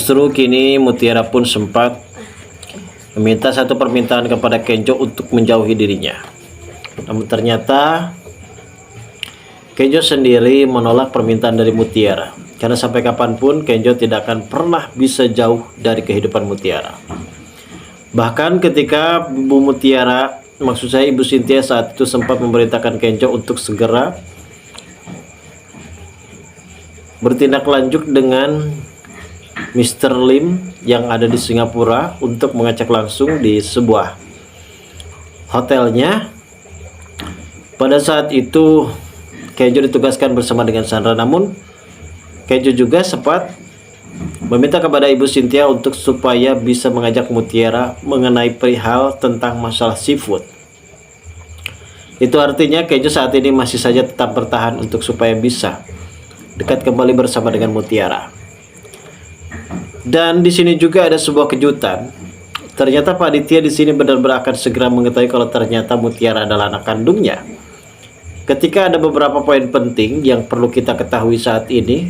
Justru kini Mutiara pun sempat meminta satu permintaan kepada Kenjo untuk menjauhi dirinya. Namun ternyata Kenjo sendiri menolak permintaan dari Mutiara, karena sampai kapanpun Kenjo tidak akan pernah bisa jauh dari kehidupan Mutiara. Bahkan ketika Bu Mutiara, maksud saya Ibu Cynthia saat itu sempat memerintahkan Kenjo untuk segera bertindak lanjut dengan Mr. Lim yang ada di Singapura untuk mengecek langsung di sebuah hotelnya. Pada saat itu Kenjo ditugaskan bersama dengan Sandra, namun Kenjo juga sempat meminta kepada Ibu Cynthia untuk supaya bisa mengajak Mutiara mengenai perihal tentang masalah seafood. Itu artinya Kenjo saat ini masih saja tetap bertahan untuk supaya bisa dekat kembali bersama dengan Mutiara. Dan di sini juga ada sebuah kejutan. Ternyata Pak Aditya di sini benar-benar akan segera mengetahui kalau ternyata Mutiara adalah anak kandungnya. Ketika ada beberapa poin penting yang perlu kita ketahui saat ini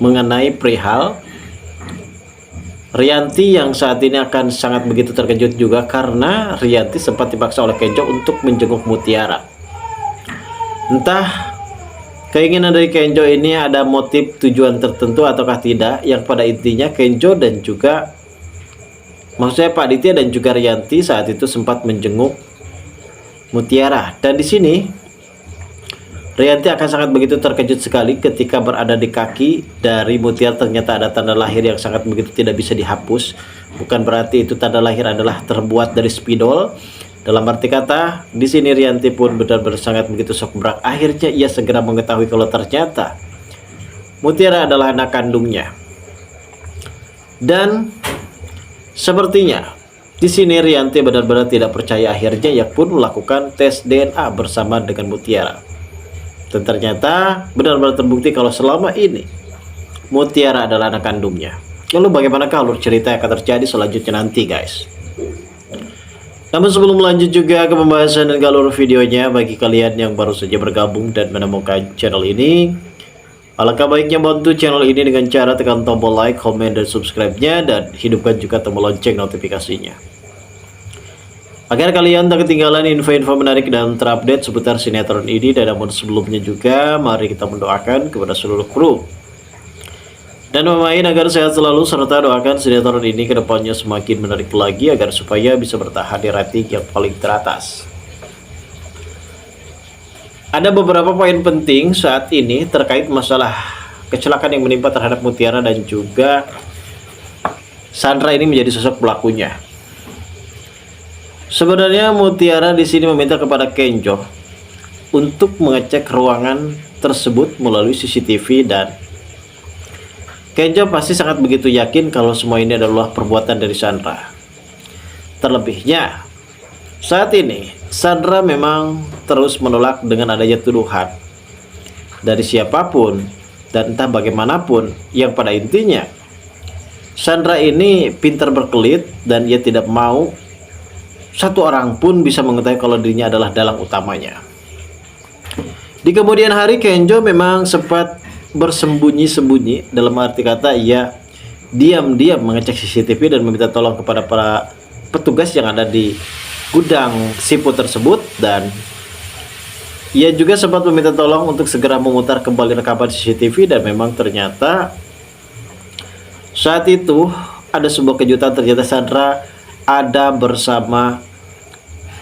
mengenai perihal Rianti, yang saat ini akan sangat begitu terkejut juga karena Rianti sempat dipaksa oleh Kenjo untuk menjenguk Mutiara. Entah keinginan dari Kenjo ini ada motif tujuan tertentu ataukah tidak, yang pada intinya Kenjo dan juga maksudnya Pak Aditya dan juga Rianti saat itu sempat menjenguk Mutiara. Dan di sini Rianti akan sangat begitu terkejut sekali ketika berada di kaki dari Mutiara ternyata ada tanda lahir yang sangat begitu tidak bisa dihapus. Bukan berarti itu tanda lahir adalah terbuat dari spidol. Dalam arti kata, di sini Rianti pun benar-benar sangat begitu shock berak. Akhirnya ia segera mengetahui kalau ternyata Mutiara adalah anak kandungnya. Dan sepertinya di sini Rianti benar-benar tidak percaya. Akhirnya ia pun melakukan tes DNA bersama dengan Mutiara. Dan ternyata benar-benar terbukti kalau selama ini Mutiara adalah anak kandungnya. Lalu bagaimanakah alur cerita yang akan terjadi selanjutnya nanti, guys? Namun sebelum lanjut juga ke pembahasan dan alur videonya, bagi kalian yang baru saja bergabung dan menemukan channel ini, alangkah baiknya bantu channel ini dengan cara tekan tombol like, komen, dan subscribe-nya, dan hidupkan juga tombol lonceng notifikasinya, agar kalian tak ketinggalan info-info menarik dan terupdate seputar sinetron ini. Dan namun sebelumnya juga, mari kita mendoakan kepada seluruh kru dan pemain agar sehat selalu, serta doakan sinetron ini ke depannya semakin menarik lagi agar supaya bisa bertahan di rating yang paling teratas. Ada beberapa poin penting saat ini terkait masalah kecelakaan yang menimpa terhadap Mutiara dan juga Sandra ini menjadi sosok pelakunya. Sebenarnya Mutiara di sini meminta kepada Kenjo untuk mengecek ruangan tersebut melalui CCTV, dan Kenjo pasti sangat begitu yakin kalau semua ini adalah perbuatan dari Sandra. Terlebihnya saat ini Sandra memang terus menolak dengan adanya tuduhan dari siapapun dan entah bagaimanapun, yang pada intinya Sandra ini pintar berkelit dan ia tidak mau satu orang pun bisa mengetahui kalau dirinya adalah dalang utamanya. Di kemudian hari Kenjo memang sempat bersembunyi-sembunyi, dalam arti kata ia diam-diam mengecek CCTV dan meminta tolong kepada para petugas yang ada di gudang seafood tersebut, dan ia juga sempat meminta tolong untuk segera memutar kembali rekaman CCTV. Dan memang ternyata saat itu ada sebuah kejutan, ternyata Sandra ada bersama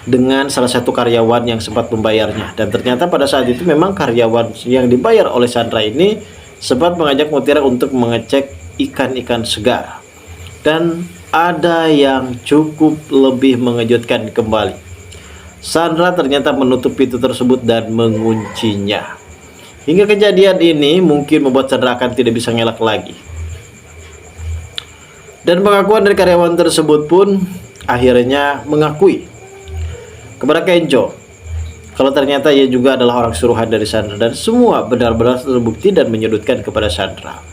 dengan salah satu karyawan yang sempat membayarnya. Dan ternyata pada saat itu memang karyawan yang dibayar oleh Sandra ini sempat mengajak Mutiara untuk mengecek ikan-ikan segar. Dan ada yang cukup lebih mengejutkan kembali. Sandra ternyata menutup pintu tersebut dan menguncinya. Hingga kejadian ini mungkin membuat Sandra akan tidak bisa ngelak lagi. Dan pengakuan dari karyawan tersebut pun akhirnya mengakui kepada Kenjo kalau ternyata ia juga adalah orang suruhan dari Sandra, dan semua benar-benar terbukti dan menyudutkan kepada Sandra.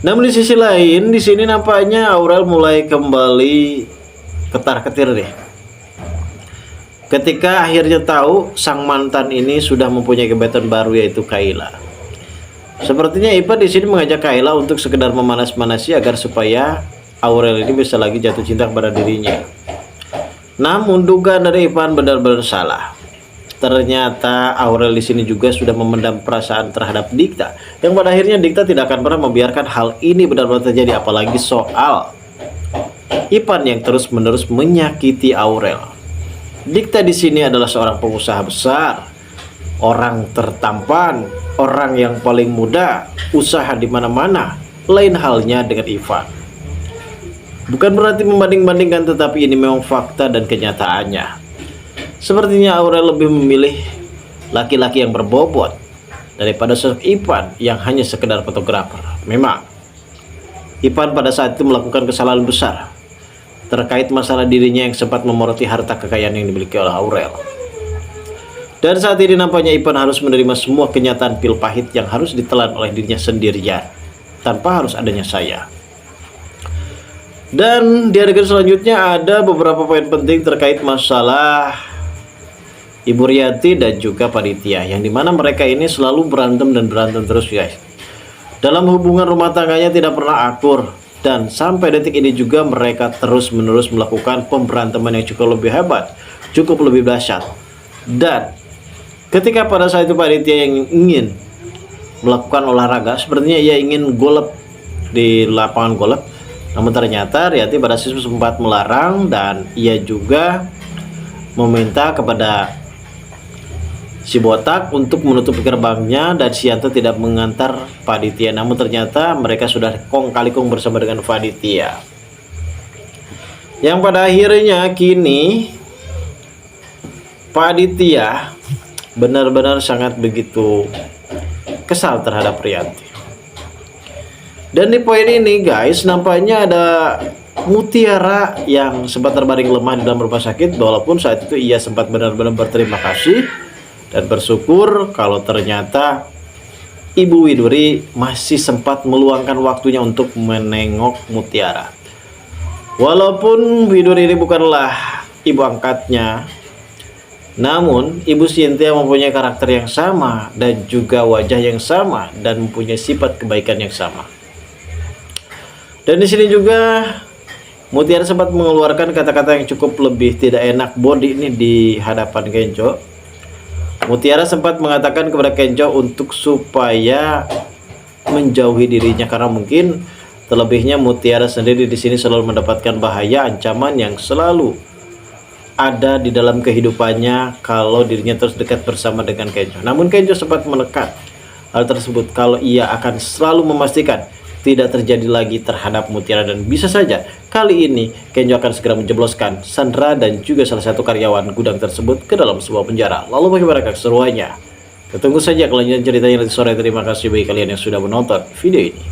Namun di sisi lain, di sini nampaknya Aurel mulai kembali ketar-ketir deh. Ketika akhirnya tahu sang mantan ini sudah mempunyai gebetan baru, yaitu Kayla. Sepertinya Ipan di sini mengajak Kayla untuk sekedar memanas-manasi agar supaya Aurel ini bisa lagi jatuh cinta kepada dirinya. Namun dugaan dari Ipan benar-benar salah. Ternyata Aurel di sini juga sudah memendam perasaan terhadap Dikta, yang pada akhirnya Dikta tidak akan pernah membiarkan hal ini benar-benar terjadi, apalagi soal Ipan yang terus-menerus menyakiti Aurel. Dikta di sini adalah seorang pengusaha besar, orang tertampan, orang yang paling muda, usaha di mana-mana. Lain halnya dengan Ivan. Bukan berarti membanding-bandingkan, tetapi ini memang fakta dan kenyataannya. Sepertinya Aurel lebih memilih laki-laki yang berbobot daripada sosok Ivan yang hanya sekedar fotografer. Memang Ivan pada saat itu melakukan kesalahan besar terkait masalah dirinya yang sempat memoroti harta kekayaan yang dimiliki oleh Aurel. Dan saat ini nampaknya Ivan harus menerima semua kenyataan pil pahit yang harus ditelan oleh dirinya sendirian tanpa harus adanya saya. Dan di adegan selanjutnya ada beberapa poin penting terkait masalah Ibu Rianti dan juga panitia, yang dimana mereka ini selalu berantem dan berantem terus guys. Dalam hubungan rumah tangganya tidak pernah akur, dan sampai detik ini juga mereka terus-menerus melakukan pemberantaman yang cukup lebih hebat, cukup lebih dahsyat. Dan ketika pada saat itu panitia yang ingin melakukan olahraga, sepertinya ia ingin golep di lapangan golep, namun ternyata Rianti pada saat itu sempat melarang, dan ia juga meminta kepada si botak untuk menutup gerbangnya dan si Yanto tidak mengantar panitia. Namun ternyata mereka sudah kong kali kong bersama dengan panitia, yang pada akhirnya kini panitia benar-benar sangat begitu kesal terhadap Rianti. Dan di poin ini guys, nampaknya ada Mutiara yang sempat terbaring lemah di dalam rumah sakit, walaupun saat itu ia sempat benar-benar berterima kasih dan bersyukur kalau ternyata Ibu Widuri masih sempat meluangkan waktunya untuk menengok Mutiara. Walaupun Widuri ini bukanlah ibu angkatnya, namun Ibu Cynthia mempunyai karakter yang sama dan juga wajah yang sama dan mempunyai sifat kebaikan yang sama. Dan di sini juga Mutiara sempat mengeluarkan kata-kata yang cukup lebih tidak enak body ini di hadapan Kenco. Mutiara sempat mengatakan kepada Kenco untuk supaya menjauhi dirinya, karena mungkin terlebihnya Mutiara sendiri di sini selalu mendapatkan bahaya, ancaman yang selalu ada di dalam kehidupannya kalau dirinya terus dekat bersama dengan Kenco. Namun Kenco sempat menekan hal tersebut, kalau ia akan selalu memastikan tidak terjadi lagi terhadap Mutiara, dan bisa saja kali ini Kenjo akan segera menjebloskan Sandra dan juga salah satu karyawan gudang tersebut ke dalam sebuah penjara. Lalu bagaimana keseruannya? Kita tunggu saja kelanjutan ceritanya nanti sore. Terima kasih bagi kalian yang sudah menonton video ini.